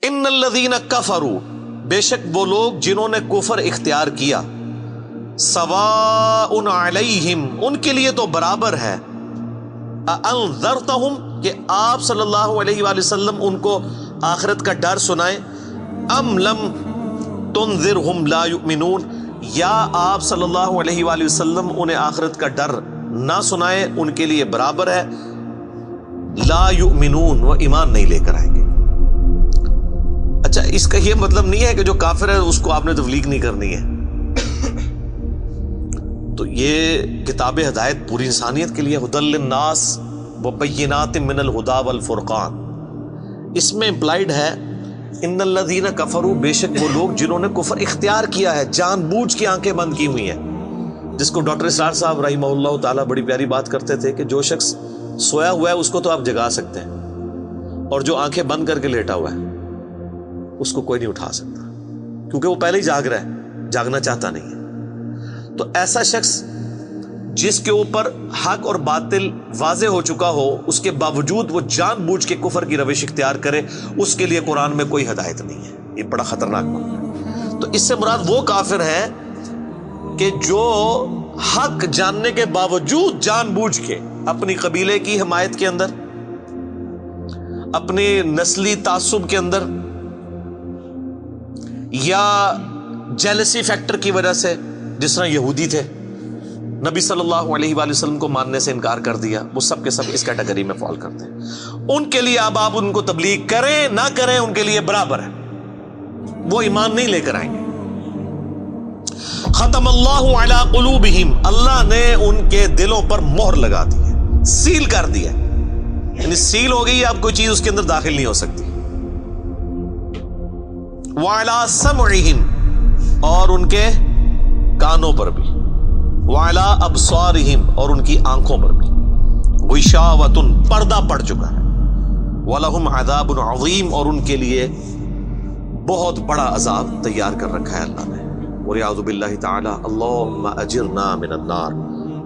ان الذین کفروا، بے شک وہ لوگ جنہوں نے کفر اختیار کیا، سواء علیہم، ان کے لیے تو برابر ہے، انذرتہم، کہ آپ صلی اللہ علیہ وآلہ وسلم ان کو آخرت کا ڈر سنائیں، ام لم تنذرہم لا یؤمنون، یا آپ صلی اللہ علیہ وآلہ وسلم انہیں آخرت کا ڈر نہ سنائیں، ان کے لیے برابر ہے، لا یؤمنون، وہ ایمان نہیں لے کر آئیں گے۔ اچھا، اس کا یہ مطلب نہیں ہے کہ جو کافر ہے اس کو آپ نے تبلیغ نہیں کرنی ہے۔ تو یہ کتاب ہدایت پوری انسانیت کے لیے، ھدی للناس وبینات من الہدی والفرقان، اس میں امپلائڈ ہے ان الذین کفروا، بے شک وہ لوگ جنہوں نے کفر اختیار کیا ہے، جان بوجھ کے آنکھیں بند کی ہوئی ہیں، جس کو ڈاکٹر اسرار صاحب رحمہ اللہ تعالیٰ بڑی پیاری بات کرتے تھے کہ جو شخص سویا ہوا ہے اس کو تو آپ جگا سکتے ہیں، اور جو آنکھیں بند کر کے لیٹا ہوا ہے اس کو کوئی نہیں اٹھا سکتا، کیونکہ وہ پہلے ہی جاگ رہا ہے، جاگنا چاہتا نہیں ہے۔ تو ایسا شخص جس کے اوپر حق اور باطل واضح ہو چکا ہو، اس کے باوجود وہ جان بوجھ کے کفر کی روش اختیار کرے، اس کے لیے قرآن میں کوئی ہدایت نہیں ہے۔ یہ بڑا خطرناک معاملہ ہے۔ تو اس سے مراد وہ کافر ہے کہ جو حق جاننے کے باوجود جان بوجھ کے اپنی قبیلے کی حمایت کے اندر، اپنی نسلی تعصب کے اندر، یا جیلسی فیکٹر کی وجہ سے، جس طرح یہودی تھے، نبی صلی اللہ علیہ وآلہ وسلم کو ماننے سے انکار کر دیا، وہ سب کے سب اس کیٹیگری میں فال کرتے ہیں۔ ان کے لیے اب آپ ان کو تبلیغ کریں نہ کریں، ان کے لیے برابر ہے، وہ ایمان نہیں لے کر آئیں گے۔ ختم اللہ علی قلوبہم، اللہ نے ان کے دلوں پر مہر لگا دی ہے، سیل کر دیا، یعنی سیل ہو گئی، اب کوئی چیز اس کے اندر داخل نہیں ہو سکتی۔ وعلی سمعہم، اور ان کے کانوں پر بھی، وعلی ابصارہم، اور ان کی آنکھوں پر بھی، غشاوۃ، پردہ پڑ چکا ہے، ولہم عذاب عظیم، اور ان کے لیے بہت بڑا عذاب تیار کر رکھا ہے اللہ نے۔ وَلِعَوْذُ بِاللَّهِ تَعَالَى اللہم اجرنا من النار،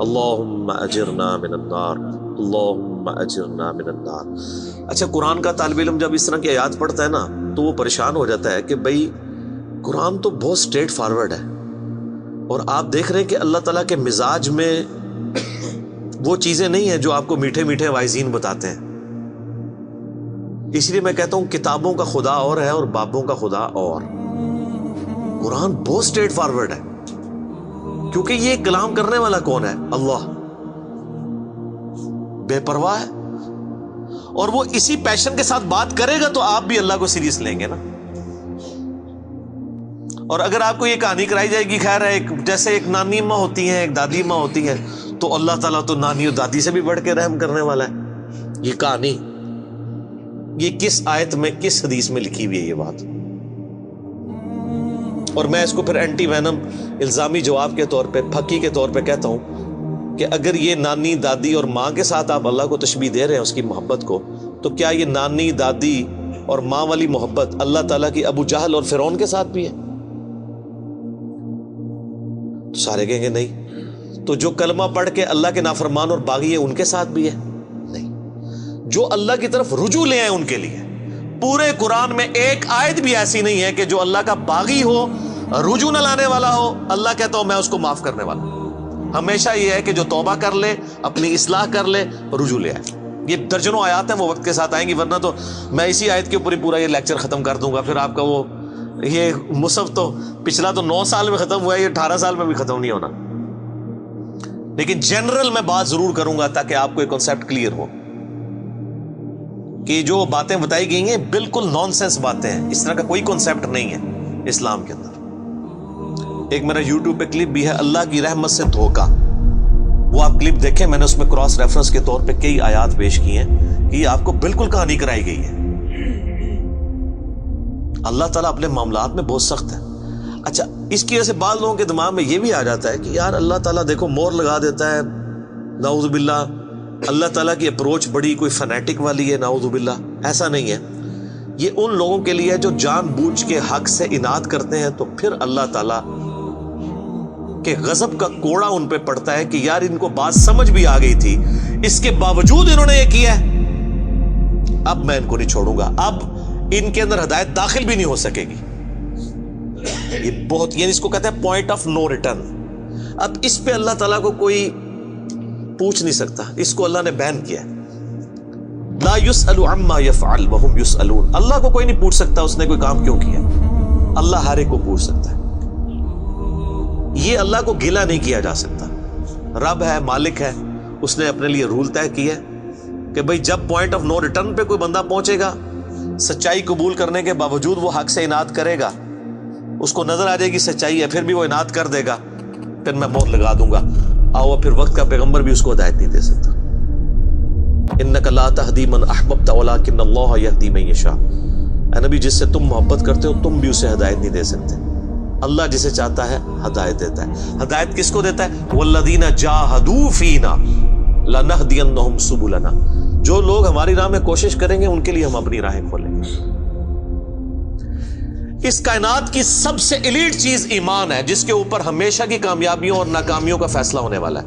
اللہم اجرنا من النار، اللہم اجرنا من النار۔ اچھا، قرآن کا طالب علم جب اس طرح کی آیات پڑھتا ہے نا تو وہ پریشان ہو جاتا ہے کہ بھئی قرآن تو بہت سٹریٹ فارورڈ ہے، اور آپ دیکھ رہے ہیں کہ اللہ تعالیٰ کے مزاج میں وہ چیزیں نہیں ہیں جو آپ کو میٹھے میٹھے وائزین بتاتے ہیں۔ اس لیے میں کہتا ہوں کتابوں کا خدا اور ہے اور بابوں کا خدا اور۔ قرآن بہت سٹریٹ فارورڈ ہے، کیونکہ یہ کلام کرنے والا کون ہے؟ اللہ، بے پرواہ ہے، اور وہ اسی پیشن کے ساتھ بات کرے گا تو آپ بھی اللہ کو سیریس لیں گے نا۔ اور اگر آپ کو یہ کہانی کرائی جائے گی، خیر ہے، جیسے ایک نانی ماں ہوتی ہیں، ایک دادی ماں ہوتی ہے، تو اللہ تعالیٰ تو نانی اور دادی سے بھی بڑھ کے رحم کرنے والا ہے۔ یہ کہانی، یہ کس آیت میں، کس حدیث میں لکھی ہوئی ہے یہ بات؟ اور میں اس کو پھر اینٹی وینم الزامی جواب کے طور پہ، پھکی کے طور پہ کہتا ہوں کہ اگر یہ نانی دادی اور ماں کے ساتھ آپ اللہ کو تشبیہ دے رہے ہیں اس کی محبت کو، تو کیا یہ نانی دادی اور ماں والی محبت اللہ تعالیٰ کی ابو جہل اور فرعون کے ساتھ بھی ہے؟ تو سارے کہیں گے نہیں۔ تو جو کلمہ پڑھ کے اللہ کے نافرمان اور باغی ہے ان کے ساتھ بھی ہے؟ نہیں۔ جو اللہ کی طرف رجوع لے آئے ان کے لیے، پورے قرآن میں ایک آیت بھی ایسی نہیں ہے کہ جو اللہ کا باغی ہو، رجوع نہ لانے والا ہو، اللہ کہتا ہوں میں اس کو معاف کرنے والا ہوں۔ ہمیشہ یہ ہے کہ جو توبہ کر لے، اپنی اصلاح کر لے، رجوع لے آئے۔ یہ درجنوں آیات ہیں، وہ وقت کے ساتھ آئیں گی، ورنہ تو میں اسی آیت کے اوپر ہی پورا یہ لیکچر ختم کر دوں گا، پھر آپ کا وہ یہ مصحف تو پچھلا تو 9 سال میں ختم ہوا ہے، یہ 18 سال میں بھی ختم نہیں ہونا۔ لیکن جنرل میں بات ضرور کروں گا تاکہ آپ کو ایک کنسیپٹ کلیئر ہو کہ جو باتیں بتائی گئی ہیں بالکل نان سینس باتیں ہیں، اس طرح کا کوئی کنسیپٹ نہیں ہے اسلام کے اندر۔ ایک میرا یوٹیوب پہ کلپ بھی ہے، اللہ کی رحمت سے دھوکا، وہ آپ کلپ دیکھیں، میں نے اس میں کراس ریفرنس کے طور پہ کئی آیات پیش کی ہیں کہ یہ آپ کو بالکل کہانی کرائی گئی ہے۔ اللہ تعالیٰ اپنے معاملات میں بہت سخت ہے۔ اچھا، اس کی وجہ سے بعض لوگوں کے دماغ میں یہ بھی آ جاتا ہے کہ یار اللہ تعالیٰ دیکھو مور لگا دیتا ہے، نعوذ باللہ، اللہ تعالیٰ کی اپروچ بڑی کوئی فنیٹک والی ہے، نعوذ باللہ۔ ایسا نہیں ہے، یہ ان لوگوں کے لیے جو جان بوجھ کے حق سے اناد کرتے ہیں، تو پھر اللہ تعالیٰ کے غضب کا کوڑا ان پہ پڑتا ہے کہ یار ان کو بات سمجھ بھی آ گئی تھی، اس کے باوجود انہوں نے یہ کیا ہے، اب میں ان کو نہیں چھوڑوں گا، اب ان کے اندر ہدایت داخل بھی نہیں ہو سکے گی. یہ بہت، یعنی اس کو کہتے ہیں پوائنٹ آف نو ریٹرن. اب اس پہ اللہ تعالیٰ کو کوئی پوچھ نہیں سکتا، اس کو اللہ نے بین کیا ہے. لا يسأل عما يفعل وهم يسألون. اللہ کو کوئی نہیں پوچھ سکتا اس نے کوئی کام کیوں کیا. اللہ ہر ایک کو پوچھ سکتا ہے. یہ اللہ کو گلہ نہیں کیا جا سکتا. رب ہے، مالک ہے، اس نے اپنے لیے رول طے کیا کہ بھئی جب پوائنٹ آف نو ریٹرن پہ کوئی بندہ پہنچے گا، سچائی قبول کرنے کے باوجود وہ حق سے اناد کرے گا، اس کو نظر آ جائے گی سچائی ہے، پھر بھی وہ اناد کر دے گا، پھر میں موت لگا دوں گا. آؤ پھر وقت کا پیغمبر بھی اس کو ہدایت نہیں دے سکتا. انک لا تہدی من احببت ولکن اللہ یہدی من یشاء. اے نبی، جس سے تم محبت کرتے ہو تم بھی اسے ہدایت نہیں دے سکتے. اللہ جسے چاہتا ہے ہدایت دیتا ہے. ہدایت کس کو دیتا ہے؟ والذین جاہدوا فینا لنہدینہم سبلنا. جو لوگ ہماری راہ میں کوشش کریں گے ان کے لیے ہم اپنی راہیں کھولیں گے. اس کائنات کی سب سے ایلیٹ چیز ایمان ہے، جس کے اوپر ہمیشہ کی کامیابیوں اور ناکامیوں کا فیصلہ ہونے والا ہے.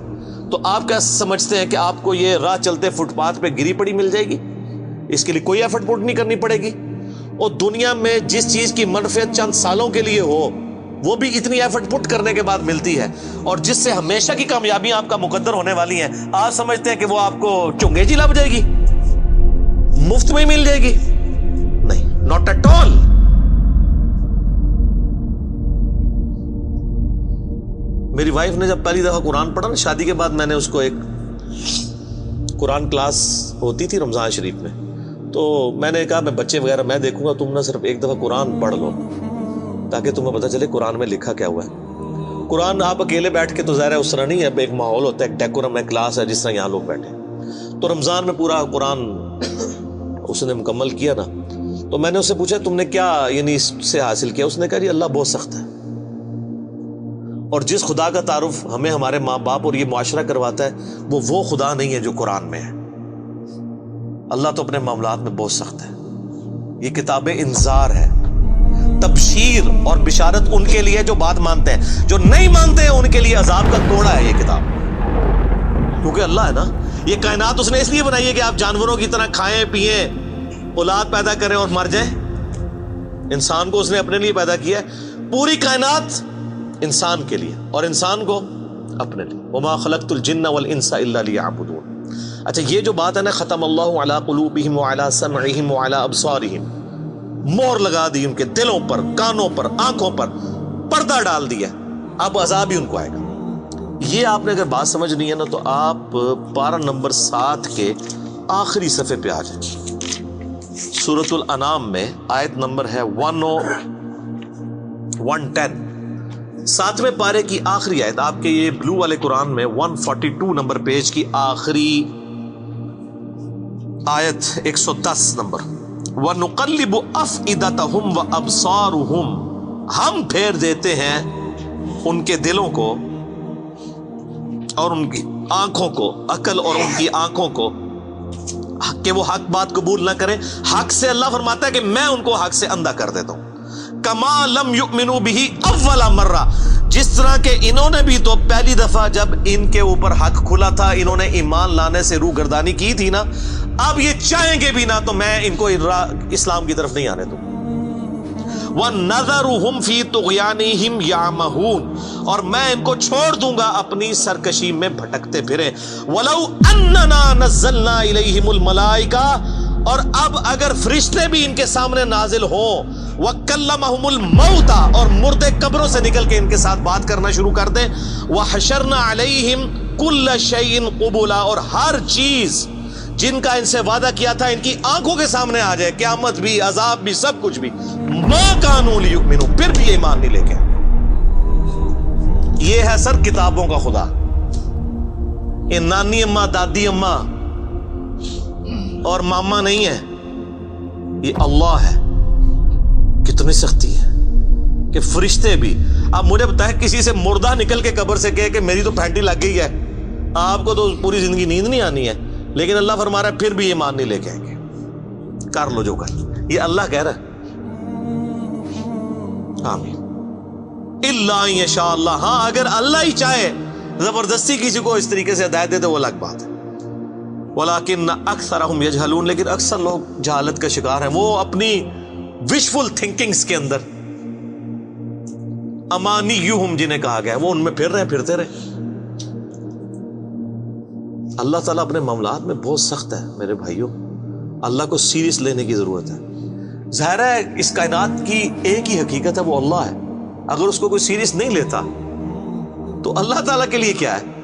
تو آپ کیا سمجھتے ہیں کہ آپ کو یہ راہ چلتے فٹ پاتھ پہ گری پڑی مل جائے گی؟ اس کے لیے کوئی ایفرٹ پٹ نہیں کرنی پڑے گی. اور دنیا میں جس چیز کی منفعت چند سالوں کے لیے ہو وہ بھی اتنی ایفرٹ پٹ کرنے کے بعد ملتی ہے. اور جس سے ہمیشہ کی کامیابیاں آپ کا مقدر ہونے والی ہیں، آپ سمجھتے ہیں کہ وہ آپ کو چنگے جی لگ جائے گی، مفت میں ہی مل جائے گی؟ نہیں، ناٹ ایٹ آل. میری وائف نے جب پہلی دفعہ قرآن پڑھا نا شادی کے بعد، میں نے اس کو ایک قرآن کلاس ہوتی تھی رمضان شریف میں، تو میں نے کہا میں بچے وغیرہ میں دیکھوں گا، تم نہ صرف ایک دفعہ قرآن پڑھ لو تاکہ تمہیں پتہ چلے قرآن میں لکھا کیا ہوا ہے. قرآن آپ اکیلے بیٹھ کے تو ظاہر ہے اس طرح نہیں ہے، ایک ماحول ہوتا ہے، ایک ڈیکورم ہے، کلاس ہے جس طرح یہاں لوگ بیٹھے. تو رمضان میں پورا قرآن اس نے مکمل کیا نا، تو میں نے اس سے پوچھا تم نے کیا یعنی اس سے حاصل کیا؟ اس نے کہا جی اللہ بہت سخت ہے، اور جس خدا کا تعارف ہمیں ہمارے ماں باپ اور یہ معاشرہ کرواتا ہے وہ خدا نہیں ہے جو قرآن میں ہے. اللہ تو اپنے معاملات میں بہت سخت ہے. یہ کتاب انذار ہے، تبشیر اور بشارت ان کے لیے جو بات مانتے ہیں. جو نہیں مانتے ہیں ان کے لیے عذاب کا کوڑا ہے یہ کتاب. کیونکہ اللہ ہے نا، یہ کائنات اس نے اس لیے بنائی ہے کہ آپ جانوروں کی طرح کھائیں پیئیں، اولاد پیدا کریں اور مر جائیں. انسان کو اس نے اپنے لیے پیدا کیا ہے. پوری کائنات انسان کے لیے اور انسان کو اپنے لیے. وما خلقت الجن والانس الا لیعبدون. اچھا، یہ جو بات ہے نا ختم اللہ علی قلوبہم وعلی سمعہم وعلی ابصارہم، مور لگا دی ان کے دلوں پر، کانوں پر، آنکھوں پر، پردہ ڈال دیا، اب عذاب ہی ان کو آئے گا. یہ آپ نے اگر بات سمجھنی ہے نا تو آپ پارہ نمبر 7 کے آخری صفحے پہ آ جائیں. سورۃ الانعام میں آیت نمبر ہے 110، 7ویں پارے کی آخری آیت. آپ کے یہ بلو والے قرآن میں 142 نمبر پیج کی آخری آیت 110 نمبر. وَنُقَلِّبُ أَفْئِدَتَهُمْ وَأَبْصَارُهُمْ. ہم پھیر دیتے ہیں ان کے دلوں کو اور ان کی آنکھوں کو، عقل اور ان کی آنکھوں کو، کہ وہ حق بات قبول نہ کریں. حق سے اللہ فرماتا ہے کہ میں ان کو حق سے اندھا کر دیتا ہوں. کما لم یؤمنوا به اول مرہ، جس طرح کہ انہوں نے بھی تو پہلی دفعہ جب ان کے اوپر حق کھلا تھا انہوں نے ایمان لانے سے روح گردانی کی تھی نا، اب یہ چاہیں گے بھی نہ تو میں ان کو اسلام کی طرف نہیں آنے دوں. وَنَذَرُهُمْ فِي طُغْيَانِهِمْ يَعْمَهُونَ، اور میں ان کو چھوڑ دوں گا اپنی سرکشی میں بھٹکتے پھریں. وَلَوْ أَنَّنَا نَزَّلْنَا إِلَيْهِمُ الْمَلَائِكَةَ، اور اب اگر فرشتے بھی ان کے سامنے نازل ہوں، وَكَلَّمَهُمُ الْمَوْتَى، اور مردے قبروں سے نکل کے ان کے ساتھ بات کرنا شروع کر دیں. وَحَشَرْنَا عَلَيْهِمْ كُلَّ شَيْءٍ قُبُولًا، اور ہر چیز جن کا ان سے وعدہ کیا تھا ان کی آنکھوں کے سامنے آ جائے، قیامت بھی، عذاب بھی، سب کچھ بھی. مَا كَانُوا لِيُؤْمِنُوا، پھر بھی ایمان نہیں لے کے. یہ ہے سر کتابوں کا خدا. یہ نانی اماں، دادی اماں اور ماما نہیں ہے، یہ اللہ ہے. کتنی سختی ہے کہ فرشتے بھی. اب مجھے بتائیں کسی سے مردہ نکل کے قبر سے کہے کہ میری تو پھینٹی لگ گئی ہے، آپ کو تو پوری زندگی نیند نہیں آنی ہے، لیکن اللہ فرما رہا ہے پھر بھی ایمان نہیں لے کے آئیں گے. کر لو جو کر، یہ اللہ کہہ رہا ہے. آمین. الا ان یشاء اللہ، ہاں اگر اللہ ہی چاہے زبردستی کسی کو اس طریقے سے ہدایت دے تو وہ الگ بات ہے. ولیکن اکثرہم یجہلون، لیکن اکثر لوگ جہالت کا شکار ہیں. وہ اپنی وشفل تھنکنگز کے اندر، امانیہم جنہیں کہا گیا ہے، وہ ان میں پھر رہے ہیں، پھرتے رہے۔ اللہ تعالیٰ اپنے معاملات میں بہت سخت ہے میرے بھائیوں، اللہ کو سیریس لینے کی ضرورت ہے۔ ظاہر ہے اس کائنات کی ایک ہی حقیقت ہے، وہ اللہ ہے، اگر اس کو کوئی سیریس نہیں لیتا تو اللہ تعالیٰ کے لیے کیا ہے؟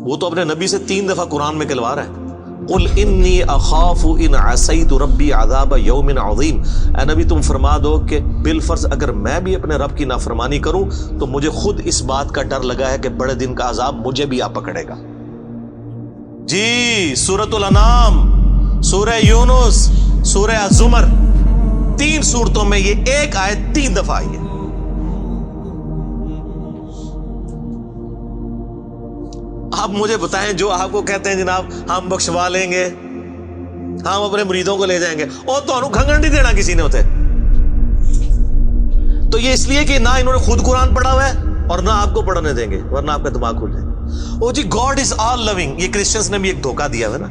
وہ تو اپنے نبی سے 3 دفعہ قرآن میں کہلوا رہا ہے، قل انی اخاف ان عصیت ربی عذاب یوم عظیم، اے نبی تم فرما دو کہ بالفرض اگر میں بھی اپنے رب کی نافرمانی کروں تو مجھے خود اس بات کا ڈر لگا ہے کہ بڑے دن کا عذاب مجھے بھی آ پکڑے گا۔ جی سورۃ الانعام، سورہ یونس، سورہ الزمر، 3 سورتوں میں یہ ایک آیت 3 دفعہ آئی ہے۔ آپ مجھے بتائیں، جو آپ کو کہتے ہیں جناب ہم بخشوا لیں گے، ہم اپنے مریدوں کو لے جائیں گے، اور تو انہوں کھنگن نہیں دینا کسی نے ہوتے، تو یہ اس لیے کہ نہ انہوں نے خود قرآن پڑھا ہوا ہے اور نہ آپ کو پڑھنے دیں گے، ورنہ آپ کا دماغ کھل جائے۔ او جی گاڈ از آل لونگ، یہ کرسچنز نے بھی ایک دھوکہ دیا ہے نا،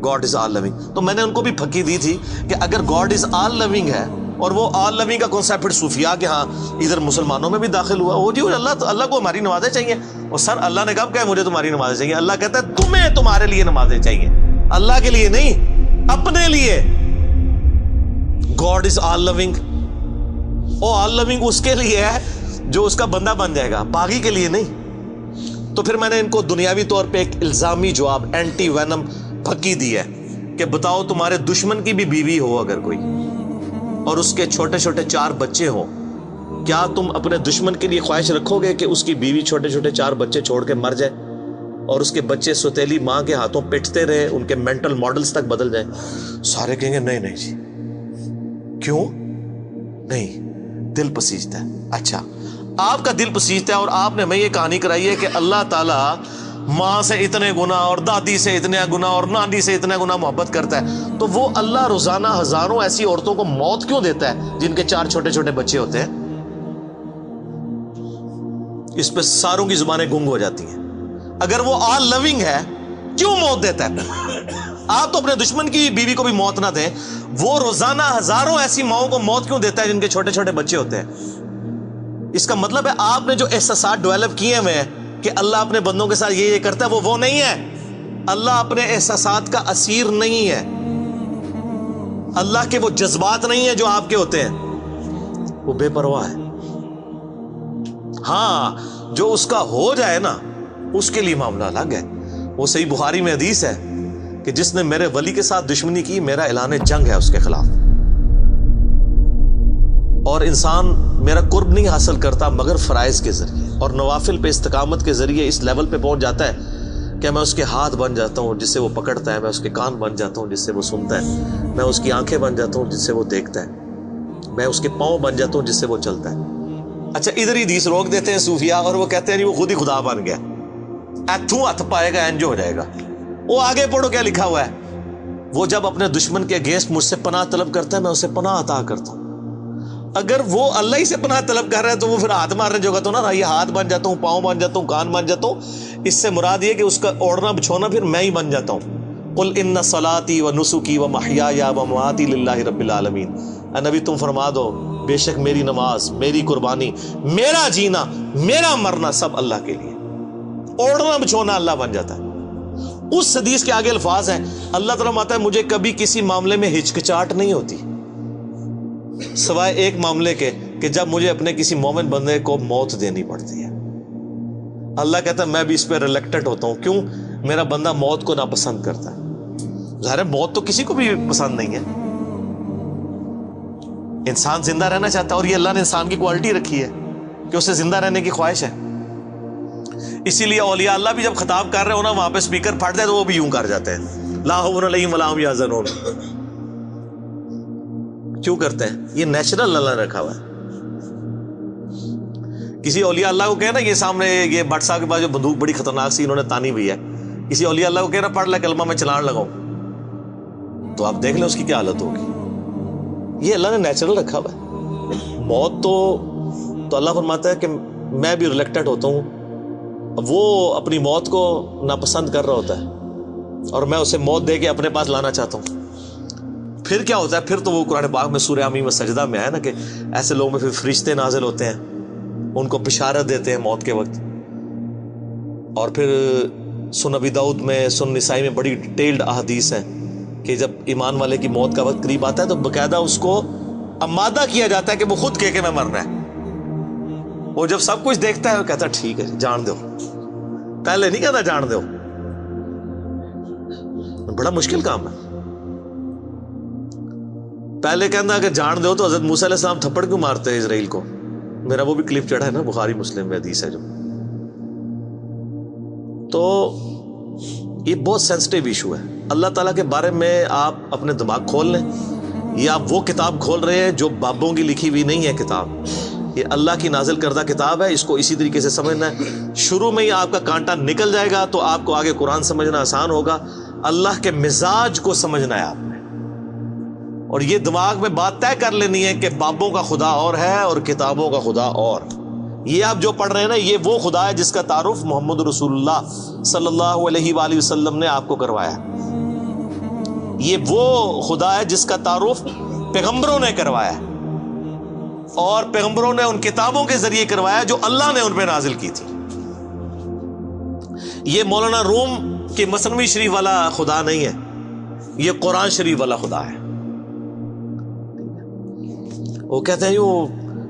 گاڈ از آل لونگ، تو میں نے ان کو بھی پھکی دی تھی کہ اگر گاڈ از آل لونگ ہے اور وہ آل لونگ کا کانسیپٹ پھر صوفیاء کے ہاں ادھر مسلمانوں میں بھی داخل ہوا، وہ جی اللہ کو ہماری نمازیں چاہیے، اور سر اللہ نے کب کہا مجھے تمہاری نمازیں چاہیے؟ اللہ کہتا ہے تمہیں تمہارے لیے نمازیں چاہیے، اللہ کے لیے نہیں، اپنے لیے۔ گاڈ از آل لونگ، او آل لونگ اس کے لیے ہے جو اس کا بندہ بن جائے گا، باغی کے لیے نہیں۔ تو پھر میں نے ان کو دنیاوی طور پہ ایک الزامی جواب، اینٹی وینم پھکی دی ہے کہ بتاؤ تمہارے دشمن کی بھی بیوی ہو اگر کوئی، اور اس کے چھوٹے چھوٹے 4 بچے ہوں، کیا تم اپنے دشمن کے لیے خواہش رکھو گے کہ اس کی بیوی چھوٹے چھوٹے 4 بچے چھوڑ کے مر جائے اور اس کے بچے سوتیلی ماں کے ہاتھوں پٹتے رہے، ان کے مینٹل ماڈلز تک بدل جائیں؟ سارے کہیں گے نہیں نہیں جی، کیوں نہیں؟ دل پسیجتا ہے۔ اچھا آپ کا دل پسیجتا ہے اور آپ نے ہمیں یہ کہانی کرائی ہے کہ اللہ تعالیٰ ماں سے اتنے گنا اور دادی سے اتنے گنا اور نانی سے اتنے گنا محبت کرتا ہے، تو وہ اللہ روزانہ ہزاروں ایسی عورتوں کو موت کیوں دیتا ہے جن کے 4 چھوٹے چھوٹے بچے ہوتے ہیں؟ اس پہ ساروں کی زبانیں گنگ ہو جاتی ہیں۔ اگر وہ آل لونگ ہے کیوں موت دیتا ہے؟ آپ تو اپنے دشمن کی بیوی کو بھی موت نہ دیں، وہ روزانہ ہزاروں ایسی ماؤں کو موت کیوں دیتا ہے جن کے چھوٹے چھوٹے بچے ہوتے ہیں؟ اس کا مطلب ہے آپ نے جو احساسات ڈیولپ کیے ہوئے ہیں کہ اللہ اپنے بندوں کے ساتھ یہ کرتا ہے، وہ نہیں ہے۔ اللہ اپنے احساسات کا اسیر نہیں ہے، اللہ کے وہ جذبات نہیں ہیں جو آپ کے ہوتے ہیں، وہ بے پرواہ ہے۔ ہاں جو اس کا ہو جائے نا اس کے لیے معاملہ الگ ہے۔ وہ صحیح بخاری میں حدیث ہے کہ جس نے میرے ولی کے ساتھ دشمنی کی میرا اعلان جنگ ہے اس کے خلاف، اور انسان میرا قرب نہیں حاصل کرتا مگر فرائض کے ذریعے اور نوافل پہ استقامت کے ذریعے اس لیول پہ پہنچ جاتا ہے کہ میں اس کے ہاتھ بن جاتا ہوں جس سے وہ پکڑتا ہے، میں اس کے کان بن جاتا ہوں جس سے وہ سنتا ہے، میں اس کی آنکھیں بن جاتا ہوں جس سے وہ دیکھتا ہے، میں اس کے پاؤں بن جاتا ہوں جس سے وہ چلتا ہے۔ اچھا ادھر ہی حدیث روک دیتے ہیں صوفیاء اور وہ کہتے ہیں نہیں وہ خود ہی خدا بن گیا، ایتھوں ہاتھ پائے گا انجو ہو جائے گا۔ وہ آگے پڑھو کیا لکھا ہوا ہے، وہ جب اپنے دشمن کے اگینسٹ مجھ سے پناہ طلب کرتا ہے میں اسے پناہ عطا کرتا ہوں۔ اگر وہ اللہ ہی سے پناہ طلب کر رہا ہے تو وہ پھر ہاتھ مارنے جو تو نا یہ ہاتھ بن جاتا ہوں، پاؤں بن جاتا ہوں، کان بن جاتا ہوں، اس سے مراد یہ کہ اس کا اوڑھنا بچھونا پھر میں ہی بن جاتا ہوں۔ قل ان صلاتی و نسکی و محیای و مماتی للہ رب العالمین، اے نبی تم فرما دو بے شک میری نماز، میری قربانی، میرا جینا، میرا مرنا سب اللہ کے لیے۔ اوڑھنا بچھونا اللہ بن جاتا ہے۔ اس حدیث کے آگے الفاظ ہیں، اللہ تعالیٰ فرماتا ہے مجھے کبھی کسی معاملے میں ہچکچاہٹ نہیں ہوتی سوائے ایک معاملے کے کہ جب مجھے اپنے کسی مومن بندے کو موت دینی پڑتی ہے۔ اللہ کہتا ہے میں بھی اس پہ ریلیکٹڈ ہوتا ہوں، کیوں؟ میرا بندہ موت کو ناپسند کرتا ہے۔ ظاہر ہے موت تو کسی کو بھی پسند نہیں ہے، انسان زندہ رہنا چاہتا ہے، اور یہ اللہ نے انسان کی کوالٹی رکھی ہے کہ اسے زندہ رہنے کی خواہش ہے۔ اسی لیے اولیاء اللہ بھی جب خطاب کر رہے ہو نا وہاں پہ اسپیکر پھٹ جائے تو وہ بھی یوں کر جاتے ہیں، لا خوف علیہم ولا هم یحزنون۔ کیوں کرتے ہیں؟ یہ نیچرل اللہ نے رکھا ہوا ہے۔ کسی اولیاء اللہ کو کہنا یہ سامنے یہ بٹ صاحب کے پاس جو بندوق بڑی خطرناک سی انہوں نے تانی ہوئی ہے، کسی اولیاء اللہ کو کہنا پڑھ لے کلمہ میں چلان لگاؤں، تو آپ دیکھ لیں اس کی کیا حالت ہوگی۔ یہ اللہ نے نیچرل رکھا ہوا ہے۔ موت تو اللہ فرماتا ہے کہ میں بھی ریلیکٹڈ ہوتا ہوں، وہ اپنی موت کو ناپسند کر رہا ہوتا ہے اور میں اسے موت دے کے اپنے پاس لانا چاہتا ہوں۔ پھر کیا ہوتا ہے؟ پھر تو وہ قرآن پاک میں سورہ حمیم سجدہ میں ہے نا کہ ایسے لوگوں میں پھر فرشتے نازل ہوتے ہیں، ان کو بشارت دیتے ہیں موت کے وقت. اور پھر سنن ابی داؤد میں، سنن نسائی میں بڑی ڈیٹیلڈ احادیث ہیں کہ جب ایمان والے کی موت کا وقت قریب آتا ہے تو باقاعدہ اس کو آمادہ کیا جاتا ہے کہ وہ خود کہ میں مرنا ہے. وہ جب سب کچھ دیکھتا ہے وہ کہتا ہے ٹھیک ہے جان دو. پہلے نہیں کہتا جان دو. بڑا مشکل کام ہے. پہلے کہنا کہ جان دو تو حضرت موسیٰ علیہ السلام تھپڑ کیوں مارتے ہیں اسرائیل کو؟ میرا وہ بھی کلپ چڑھا ہے نا بخاری مسلم میں حدیث ہے جو. تو یہ بہت سینسٹیو ایشو ہے. اللہ تعالیٰ کے بارے میں آپ اپنے دماغ کھول لیں. یہ آپ وہ کتاب کھول رہے ہیں جو بابوں کی لکھی ہوئی نہیں ہے کتاب. یہ اللہ کی نازل کردہ کتاب ہے. اس کو اسی طریقے سے سمجھنا ہے. شروع میں ہی آپ کا کانٹا نکل جائے گا تو آپ کو آگے قرآن سمجھنا آسان ہوگا. اللہ کے مزاج کو سمجھنا ہے آپ نے. اور یہ دماغ میں بات طے کر لینی ہے کہ بابوں کا خدا اور ہے اور کتابوں کا خدا اور. یہ آپ جو پڑھ رہے ہیں نا یہ وہ خدا ہے جس کا تعارف محمد رسول اللہ صلی اللہ علیہ وآلہ وسلم نے آپ کو کروایا. یہ وہ خدا ہے جس کا تعارف پیغمبروں نے کروایا اور پیغمبروں نے ان کتابوں کے ذریعے کروایا جو اللہ نے ان پہ نازل کی تھی. یہ مولانا روم کے مثنوی شریف والا خدا نہیں ہے، یہ قرآن شریف والا خدا ہے. وہ کہتے ہیں وہ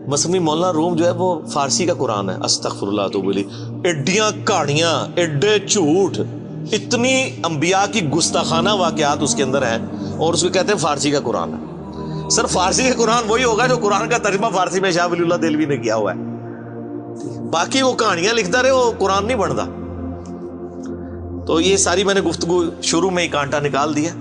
مثنوی مولانا روم جو ہے وہ فارسی کا قرآن ہے. استغفر اللہ تو بولی ایڈیاں کہانیاں، ایڈے جھوٹ، اتنی انبیاء کی گستاخانہ واقعات اس کے اندر ہیں اور اس کو کہتے ہیں فارسی کا قرآن ہے. سر فارسی کا قرآن وہی ہوگا جو قرآن کا ترجمہ فارسی میں شاہ ولی اللہ دہلوی نے کیا ہوا ہے. باقی وہ کہانیاں لکھتا رہے وہ قرآن نہیں بنتا. تو یہ ساری میں نے گفتگو شروع میں ہی کانٹا نکال دیا.